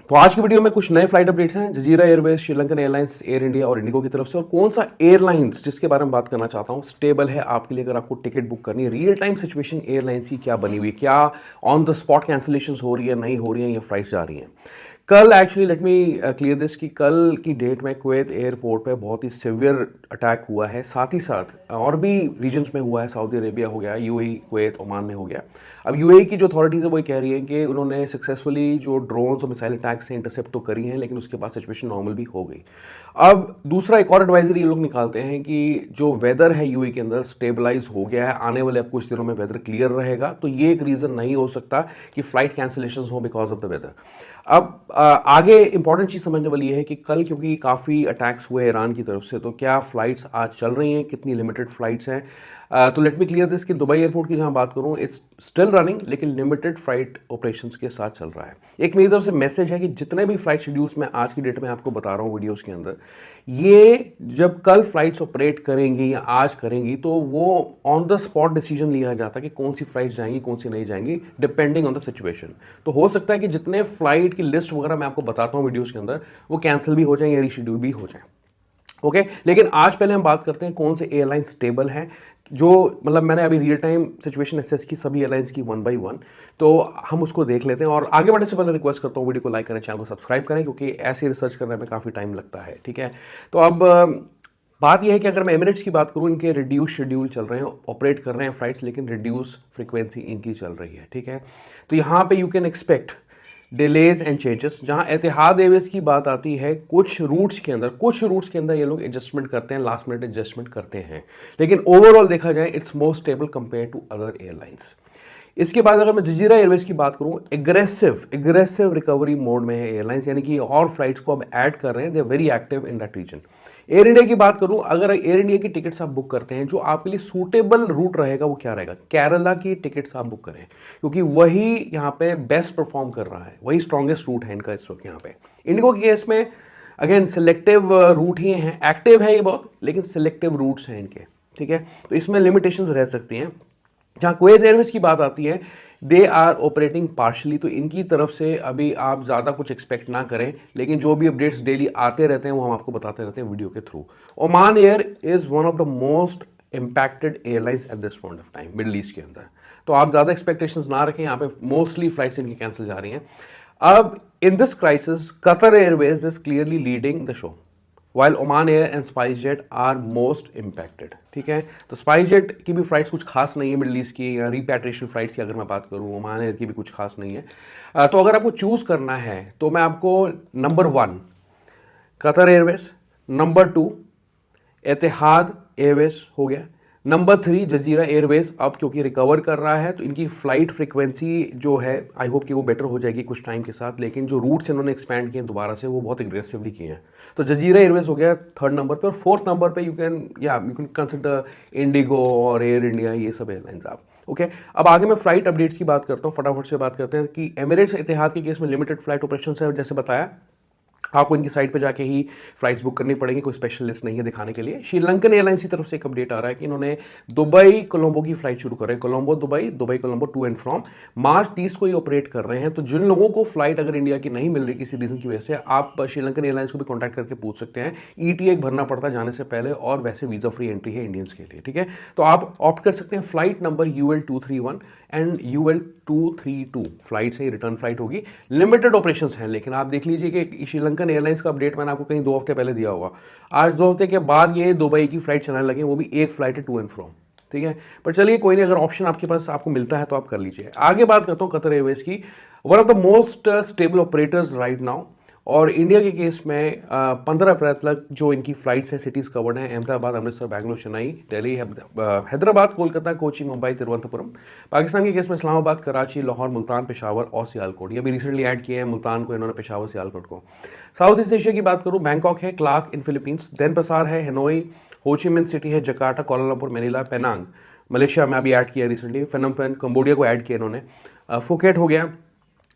तो आज की वीडियो में कुछ नए फ्लाइट अपडेट्स हैं Jazeera Airways, Sri Lankan Airlines, Air India और इंडिगो की तरफ से। और कौन सा एयरलाइंस जिसके बारे में बात करना चाहता हूं स्टेबल है आपके लिए अगर आपको टिकट बुक करनी है। रियल टाइम सिचुएशन एयरलाइंस की क्या बनी हुई है, क्या ऑन द स्पॉट कैंसिलेशन हो रही है, नहीं हो रही है, या फ्लाइट्स जा रही हैं। कल actually let me clear this कि कल की डेट में कुवैत एयरपोर्ट पे बहुत ही सिवियर अटैक हुआ है। साथ ही साथ और भी रीजन्स में हुआ है, सऊदी अरेबिया हो गया, यूएई, कुवैत, ओमान में हो गया। अब यूएई की जो अथॉरिटीज़ है वो कह रही हैं कि उन्होंने सक्सेसफुली जो ड्रोन्स और मिसाइल अटैक से इंटरसेप्ट तो करी हैं, लेकिन उसके बाद सिचुएशन नॉर्मल भी हो गई। अब दूसरा एक और एडवाइजरी ये लोग निकालते हैं कि जो वेदर है यूएई के अंदर स्टेबलाइज हो गया है, आने वाले अब कुछ दिनों में वेदर क्लियर रहेगा। तो ये एक रीज़न नहीं हो सकता कि फ्लाइट कैंसिलेशन हो बिकॉज ऑफ द वेदर। अब आगे इंपॉर्टेंट चीज़ समझने वाली है कि कल क्योंकि काफ़ी अटैक्स हुए ईरान की तरफ से, तो क्या फ़्लाइट्स आज चल रही हैं, कितनी लिमिटेड फ़्लाइट्स हैं। तो लेट मी क्लियर दिस कि दुबई एयरपोर्ट की जहाँ बात करूँ, इट्स स्टिल रनिंग, लेकिन लिमिटेड फ्लाइट ऑपरेशंस के साथ चल रहा है। एक मेरी तरफ से मैसेज है कि जितने भी फ्लाइट शेड्यूल्स मैं आज की डेट में आपको बता रहा हूँ वीडियोज़ के अंदर, ये जब कल फ्लाइट्स ऑपरेट करेंगी या आज करेंगी तो वो ऑन द स्पॉट डिसीजन लिया जाता है कि कौन सी फ्लाइट्स जाएंगी, कौन सी नहीं जाएंगी, डिपेंडिंग ऑन द सिचुएशन। तो हो सकता है कि जितने फ्लाइट की लिस्ट वगैरह मैं आपको बताता हूँ वीडियोज़ के अंदर, वो कैंसिल भी हो जाए या रीशेड्यूल भी हो जाए। ओके लेकिन आज पहले हम बात करते हैं कौन से एयरलाइन स्टेबल हैं, जो मतलब मैंने अभी रियल टाइम सिचुएशन एसेस की सभी एयरलाइंस की वन बाय वन, तो हम उसको देख लेते हैं। और आगे बढ़ने से पहले रिक्वेस्ट करता हूँ वीडियो को लाइक करें, चैनल को सब्सक्राइब करें, क्योंकि ऐसी रिसर्च करने में काफ़ी टाइम लगता है। ठीक है, तो अब बात यह है कि अगर मैं एमिरेट्स की बात करूँ, इनके रिड्यूस शेड्यूल चल रहे हैं, ऑपरेट कर रहे हैं फ्लाइट्स, लेकिन रिड्यूस फ्रीक्वेंसी इनकी चल रही है। ठीक है, तो यहाँ पे you can expect delays and changes. जहां एतिहाद एयरवेज की बात आती है, कुछ रूट्स के अंदर ये लोग एडजस्टमेंट करते हैं, लास्ट मिनट एडजस्टमेंट करते हैं, लेकिन ओवरऑल देखा जाए it's more stable compare to other airlines. इसके बाद अगर मैं जजीरा एयरवेज की बात करूं, एग्रेसिव रिकवरी मोड में है एयरलाइंस, यानी कि और फ्लाइट्स को अब ऐड कर रहे हैं, they are very active in that region. Air India की बात करूं, अगर एयर इंडिया की टिकट्स आप बुक करते हैं, जो आपके लिए सूटेबल रूट रहेगा वो क्या रहेगा, केरला की टिकट्स आप बुक करें, क्योंकि वही यहाँ पे बेस्ट परफॉर्म कर रहा है, वही स्ट्रॉन्गेस्ट रूट है इनका इस वक्त यहाँ पे। इंडिगो के केस में अगेन सिलेक्टिव रूट ही हैं, एक्टिव है ये बहुत, लेकिन सिलेक्टिव रूट्स हैं इनके। ठीक है, तो इसमें लिमिटेशंस रह सकती हैं। जहाँ कुवैत एयरवेज की बात आती है, दे आर ऑपरेटिंग पार्शली, तो इनकी तरफ से अभी आप ज़्यादा कुछ एक्सपेक्ट ना करें, लेकिन जो भी अपडेट्स डेली आते रहते हैं वो हम आपको बताते रहते हैं वीडियो के through. Oman air is one of the most impacted airlines at this point of time middle east के अंदर, तो आप ज़्यादा एक्सपेक्टेशंस ना रखें, यहाँ पे मोस्टली फ्लाइट्स इनकी कैंसिल जा रही हैं। अब in this crisis Qatar Airways is clearly leading the show, while Oman Air and SpiceJet are most impacted. ठीक है, तो स्पाइसजेट की भी फ्लाइट्स कुछ खास नहीं है मिडल ईस्ट की, या रिपैट्रिएशन फ्लाइट्स की अगर मैं बात करूँ, ओमान एयर की भी कुछ खास नहीं है। तो अगर आपको चूज़ करना है तो मैं आपको नंबर 1 कतर एयरवेज, नंबर 2 एतिहाद एयरवेज हो गया, नंबर 3 जजीरा एयरवेज। अब क्योंकि रिकवर कर रहा है तो इनकी फ्लाइट फ्रीक्वेंसी जो है आई होप कि वो बेटर हो जाएगी कुछ टाइम के साथ, लेकिन जो रूट्स इन्होंने एक्सपैंड किए दोबारा से वो बहुत एग्रेसिवली किए हैं। तो जजीरा एयरवेज हो गया थर्ड नंबर पे, और फोर्थ नंबर पे यू कैन कंसिडर इंडिगो और एयर इंडिया, ये सब एयरलाइंस आप। ओके अब आगे मैं फ्लाइट अपडेट्स की बात करता हूँ, फटाफट से बात करते हैं कि एमिरेट्स एतिहाद के केस में लिमिटेड फ्लाइट ऑपरेशन है, जैसे बताया आपको इनकी साइट पे जाके ही फ्लाइट्स बुक करनी पड़ेगी, कोई स्पेशल लिस्ट नहीं है दिखाने के लिए। श्रीलंकन एयरलाइंस की तरफ से एक अपडेट आ रहा है कि इन्होंने दुबई कोलंबो की फ्लाइट शुरू कर रहे हैं, Colombo Dubai, Dubai Colombo to and from, March 30 को ये ऑपरेट कर रहे हैं। तो जिन लोगों को फ्लाइट अगर इंडिया की नहीं मिल रही किसी रीजन की वजह से, आप श्रीलंकन एयरलाइंस को भी कॉन्टैक्ट करके पूछ सकते हैं। ईटीए भरना पड़ता है जाने से पहले, और वैसे वीज़ा फ्री एंट्री है इंडियंस के लिए। ठीक है, तो आप ऑप्ट कर सकते हैं flight number UL231 and UL232 flight से रिटर्न फ्लाइट होगी, लिमिटेड ऑपरेशंस हैं। लेकिन आप देख लीजिए कि श्रीलंकन एयरलाइंस का अपडेट मैंने आपको कहीं 2 हफ्ते पहले दिया होगा, आज 2 हफ्ते के बाद ये दुबई की फ्लाइट चलाने लगे, वो भी एक फ्लाइट है टू एंड फ्रॉम। ठीक है, पर चलिए कोई नहीं, अगर ऑप्शन आपके पास आपको मिलता है तो आप कर लीजिए। आगे बात करता हूँ कतर एयरवेज की, one of the most stable operators right now. और इंडिया के केस में 15 अप्रैल तक जो इनकी फ्लाइट्स हैं, सिटीज़ कवर्ड हैं, अहमदाबाद, अमृतसर, बैंगलोर, चेन्नई, दिल्ली, हैदराबाद, कोलकाता, कोची, मुंबई, तिरुवनंतपुरम। पाकिस्तान के केस में इस्लामाबाद, कराची, लाहौर, मुल्तान, पेशावर और सियालकोट। ये भी रिसेंटली ऐड किए हैं मुल्तान को इन्होंने, पेशावर, सियालकोट को। साउथ ईस्ट एशिया की बात करूँ, बैंकॉक है, क्लार्क इन फिलीपींस, देनपसार है, हेनोई, होचिमिन सिटी है, जकार्ता, कोलालमपुर, मैनिला, पेनांग मलेशिया में अभी ऐड किया रिसेंटली, फेनम पेन कंबोडिया को ऐड किया इन्होंने, फुकेट हो गया,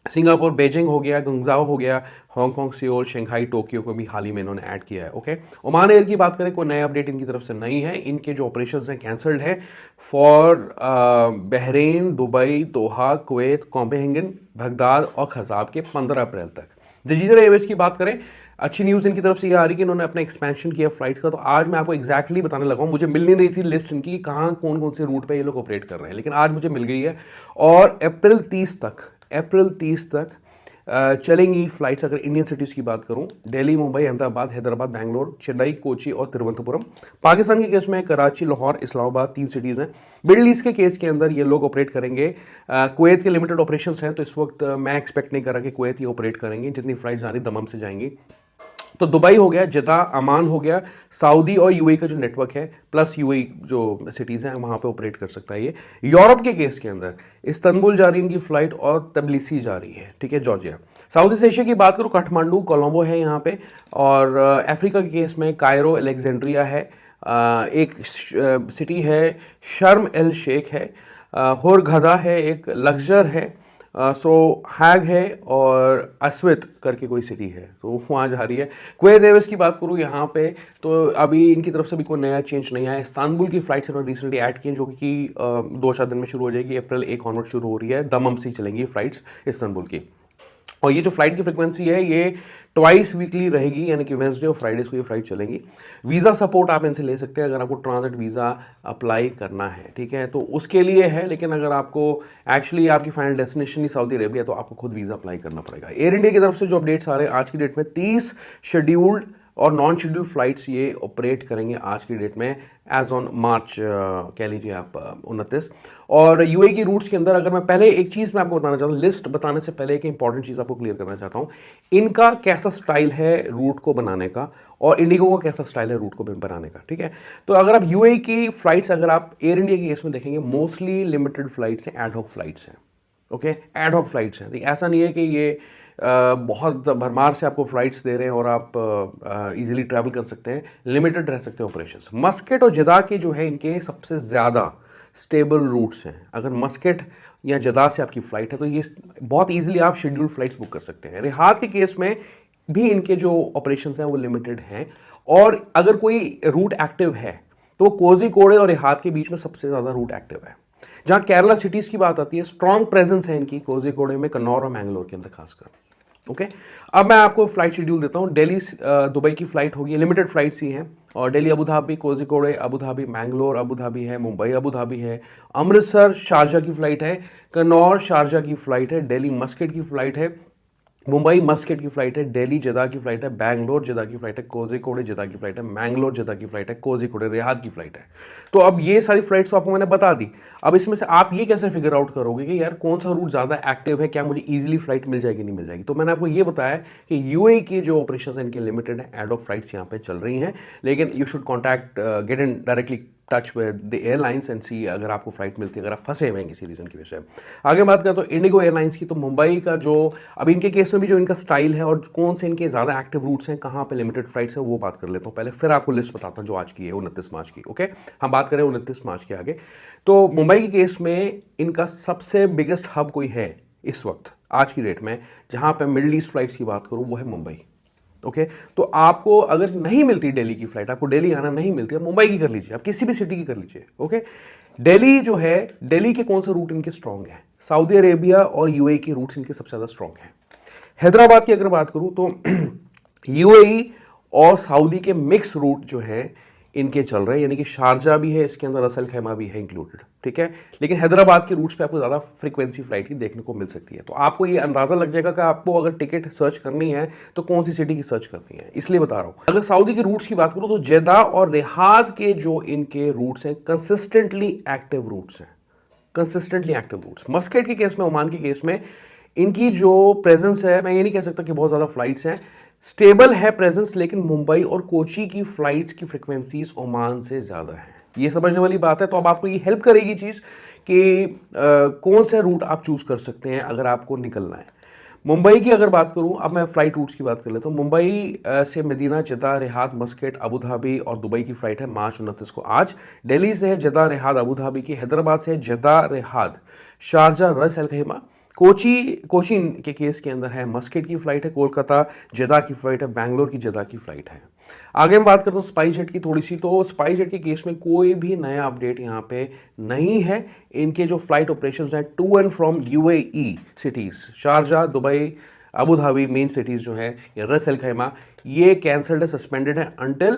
सिंगापुर, बेजिंग हो गया, गुंगजाओ हो गया, हांगकांग, सियोल, शंघाई, टोक्यो को भी हाल ही में इन्होंने ऐड किया है। ओके, ओमान एयर की बात करें, कोई नया अपडेट इनकी तरफ से नहीं है, इनके जो ऑपरेशंस हैं कैंसल्ड है for Bahrain, Dubai, Doha, Kuwait, Copenhagen, Baghdad और खजाब के 15 अप्रैल तक। जजीरा एयरवेज की बात करें, अच्छी न्यूज़ इनकी तरफ से ये आ रही है कि इन्होंने अपना एक्सपेंशन किया फ्लाइट्स का। तो आज मैं आपको एक्जैक्टली बताने लगा हूँ, मुझे मिल नहीं रही थी लिस्ट इनकी कहाँ कौन कौन से रूट पे ये लोग ऑपरेट कर रहे हैं, लेकिन आज मुझे मिल गई है। और अप्रैल 30 तक चलेंगी फ्लाइट्स। अगर इंडियन सिटीज़ की बात करूं, दिल्ली, मुंबई, अहमदाबाद, हैदराबाद, बैंगलोर, चेन्नई, कोची और तिरुवनंतपुरम। पाकिस्तान के केस में कराची, लाहौर, इस्लामाबाद 3 सिटीज़ हैं। मिडिल ईस्ट के केस के अंदर ये लोग ऑपरेट करेंगे। कुवैत के लिमिटेड ऑपरेशंस हैं, तो इस वक्त मैं एक्सपेक्ट नहीं कर रहा कि कुवैत ये ऑपरेट करेंगे। जितनी फ्लाइट्स आ रही दमम से जाएंगी। तो दुबई हो गया, जिद्दा, अमान हो गया, सऊदी और यूएई का जो नेटवर्क है प्लस यूएई जो सिटीज़ हैं वहाँ पे ऑपरेट कर सकता है ये। यूरोप के केस के अंदर इस्तांबुल जा रही है इनकी फ्लाइट और तबिलिसी जा रही है, ठीक है, जॉर्जिया। साउथ ईस्ट एशिया की बात करूँ, काठमांडू, कोलंबो है यहाँ पे। और अफ्रीका के केस में कायरो, अलेक्जेंड्रिया है, एक सिटी है शर्म एल शेख है, हुरघदा है, एक लक्जर है, सो हैग है और अस्वित करके कोई सिटी है, तो वहाँ जा रही है। कुवैत एयरवेज की बात करूँ यहाँ पे, तो अभी इनकी तरफ से भी कोई नया चेंज नहीं आया। इस्तांबुल की फ्लाइट्स इन्होंने रिसेंटली ऐड की हैं, जो कि 2-4 दिन में शुरू हो जाएगी। अप्रैल 1 ऑनवर्ड शुरू हो रही है, दमम से चलेंगी फ्लाइट्स इस्तांबुल की। और ये जो फ्लाइट की फ्रिक्वेंसी है ये ट्वाइस वीकली रहेगी, यानी कि वेंसडे और फ्राइडेज को ये फ्लाइट चलेगी। वीज़ा सपोर्ट आप इनसे ले सकते हैं अगर आपको ट्रांजिट वीज़ा अप्लाई करना है, ठीक है, तो उसके लिए है। लेकिन अगर आपको एक्चुअली आपकी फाइनल डेस्टिनेशन ही सऊदी अरेबिया, तो आपको खुद वीज़ा अप्लाई करना पड़ेगा। एयर इंडिया की तरफ से जो अपडेट्स आ रहे हैं आज की डेट में, 30 शेड्यूल्ड और नॉन शेड्यूल्ड फ्लाइट्स ये ऑपरेट करेंगे आज की डेट में, एज ऑन मार्च कह लीजिए आप 29। और यूएई की रूट्स के अंदर अगर मैं पहले एक चीज़ मैं आपको बताना चाहता हूँ, लिस्ट बताने से पहले एक इंपॉर्टेंट चीज़ आपको क्लियर करना चाहता हूँ। इनका कैसा स्टाइल है रूट को बनाने का और इंडिगो का कैसा स्टाइल है रूट को बनाने का, ठीक है। तो अगर आप यूएई की फ्लाइट्स अगर आप एयर इंडिया के केस में देखेंगे, मोस्टली लिमिटेड फ्लाइट्स हैं, एडहॉक फ्लाइट्स हैं, ओके, एडहॉक फ्लाइट्स हैं। ऐसा नहीं है कि ये बहुत भरमार से आपको फ्लाइट्स दे रहे हैं और आप इजीली ट्रैवल कर सकते हैं, लिमिटेड रह सकते हैं ऑपरेशंस। मस्कट और जदा के जो है इनके सबसे ज़्यादा स्टेबल रूट्स हैं। अगर मस्कट या जदा से आपकी फ़्लाइट है तो ये बहुत इजीली आप शेड्यूल्ड फ्लाइट्स बुक कर सकते हैं। रिहाद के केस में भी इनके जो ऑपरेशंस हैं वो लिमिटेड हैं। और अगर कोई रूट एक्टिव है तो कोझिकोड और रिहाद के बीच में सबसे ज़्यादा रूट एक्टिव है। जहाँ केरला सिटीज़ की बात आती है, स्ट्रॉन्ग प्रेजेंस है इनकी कोझिकोड में, कन्नौर और मैंगलोर के अंदर खासकर, ओके। अब मैं आपको फ्लाइट शेड्यूल देता हूँ। दिल्ली दुबई की फ़्लाइट होगी, लिमिटेड फ्लाइट्स ही हैं। और Delhi Abu Dhabi, Kozhikode Abu Dhabi, Mangalore Abu Dhabi है, मुंबई अबू धाबी है, अमृतसर शारजा की फ़्लाइट है, कन्नौर शारजा की फ़्लाइट है, दिल्ली मस्कट की फ़्लाइट है, मुंबई मस्कट की फ़्लाइट है, दिल्ली जदा की फ़्लाइट है, बैंगलोर जदा की फ़्लाइट है, कोझिकोड जदा की फ़्लाइट है, मैंगलोर जदा की फ़्लाइट है, कोझिकोड रियाद की फ़्लाइट है। तो अब ये सारी फ़्लाइट्स तो आपको मैंने बता दी। अब इसमें से आप ये कैसे फिगर आउट करोगे कि यार कौन सा रूट ज़्यादा एक्टिव है, क्या मुझे ईजिली फ्लाइट मिल जाएगी नहीं मिल जाएगी। तो मैंने आपको ये बताया कि यूएई की जो ऑपरेशन है इनके लिमिटेड है, एडहॉक फ्लाइट्स यहाँ पे चल रही हैं। लेकिन you should contact get in directly touch with the airlines and see अगर आपको फ्लाइट मिलती है, अगर आप फंसे हुए हैं किसी रीज़न की वजह से। आगे बात करें तो इंडिगो एयरलाइंस की, तो मुंबई का जो अब इनके केस में भी जो इनका स्टाइल है और कौन से इनके ज़्यादा एक्टिव रूट्स हैं, कहाँ पे लिमिटेड फ्लाइट्स हैं, वो बात कर लेता हूँ पहले, फिर आपको लिस्ट बताता हूँ जो आज की है 29 मार्च की, ओके। हम बात करें 29 मार्च के आगे। तो मुंबई के केस में इनका सबसे बिगेस्ट हब कोई है इस वक्त आज की डेट में, जहाँ पर मिडल ईस्ट फ्लाइट्स की बात करूँ, वो है मुंबई, ओके। तो आपको अगर नहीं मिलती दिल्ली की फ्लाइट, आपको दिल्ली आना नहीं मिलती, आप मुंबई की कर लीजिए, आप किसी भी सिटी की कर लीजिए, ओके। दिल्ली जो है, दिल्ली के कौन सा रूट इनके स्ट्रॉन्ग है, सऊदी अरेबिया और यूएई के रूट्स इनके सबसे ज़्यादा स्ट्रॉन्ग हैं। हैदराबाद की अगर बात करूँ तो यूएई और सऊदी के मिक्स रूट जो है इनके चल रहे हैं, यानी कि शारजा भी है इसके अंदर, असल खैमा भी है इंक्लूडेड, ठीक है। लेकिन हैदराबाद के रूट्स पे आपको ज़्यादा फ्रीक्वेंसी फ्लाइट की देखने को मिल सकती है। तो आपको ये अंदाज़ा लग जाएगा कि आपको अगर टिकट सर्च करनी है तो कौन सी सिटी की सर्च करनी है, इसलिए बता रहा हूँ। अगर सऊदी के रूट्स की बात करूँ तो जेदा और रियाद के जो इनके रूट्स हैं कंसिस्टेंटली एक्टिव रूट्स हैं, कंसिस्टेंटली एक्टिव रूट्स। मस्कट के केस में, ओमान के केस में इनकी जो प्रेजेंस है, मैं ये नहीं कह सकता कि बहुत ज़्यादा फ्लाइट्स हैं, स्टेबल है प्रेजेंस, लेकिन मुंबई और कोची की फ्लाइट्स की फ्रिक्वेंसीज ओमान से ज़्यादा है। ये समझने वाली बात है। तो अब आपको ये हेल्प करेगी चीज़ कि कौन सा रूट आप चूज़ कर सकते हैं अगर आपको निकलना है। मुंबई की अगर बात करूं, अब मैं फ़्लाइट रूट्स की बात कर लेता हूँ। मुंबई से Medina, Jeddah, Riyadh, Muscat, Abu Dhabi और दुबई की फ़्लाइट है मार्च 29 को आज। दिल्ली से है जद्दा, रियाद, अबू धाबी की। हैदराबाद से है जद्दा, रियाद, शारजा, रस अल खैमा। कोची के केस के अंदर है मस्कट की फ़्लाइट है, कोलकाता जदा की फ़्लाइट है, बैंगलोर की जदा की फ़्लाइट है। आगे हम बात करते हैं स्पाइस जेट की थोड़ी सी। तो स्पाइस जेट के केस में कोई भी नया अपडेट यहाँ पे नहीं है। इनके जो फ्लाइट ऑपरेशंस हैं to and from UAE cities, Sharjah, Dubai, Abu Dhabi main cities जो है या रस अल खैमा, ये कैंसल्ड है, सस्पेंडेड है अंटिल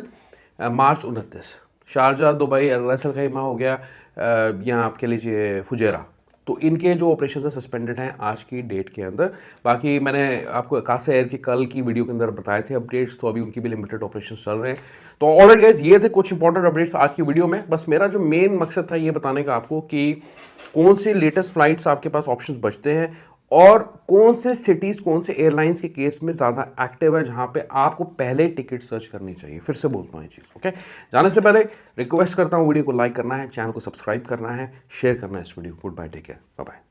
मार्च 29। शारजा, दुबई, रस अल खैमा हो गया, यहाँ आपके लीजिए फुजेरा, तो इनके जो ऑपरेशन है सस्पेंडेड हैं आज की डेट के अंदर। बाकी मैंने आपको कासा एयर की कल की वीडियो के अंदर बताए थे अपडेट्स, तो अभी उनकी भी लिमिटेड ऑपरेशन चल रहे हैं। तो ऑलराइट गाइस, ये थे कुछ इंपॉर्टेंट अपडेट्स आज की वीडियो में। बस मेरा जो मेन मकसद था ये बताने का आपको कि कौन से लेटेस्ट फ्लाइट्स आपके पास ऑप्शंस बचते हैं और कौन से सिटीज़, कौन से एयरलाइंस के केस में ज़्यादा एक्टिव है जहां पे आपको पहले टिकट सर्च करनी चाहिए। फिर से बोलता हूँ ये चीज़, ओके। जाने से पहले रिक्वेस्ट करता हूँ वीडियो को लाइक करना है, चैनल को सब्सक्राइब करना है, शेयर करना है इस वीडियो को। Good bye, take care, bye bye.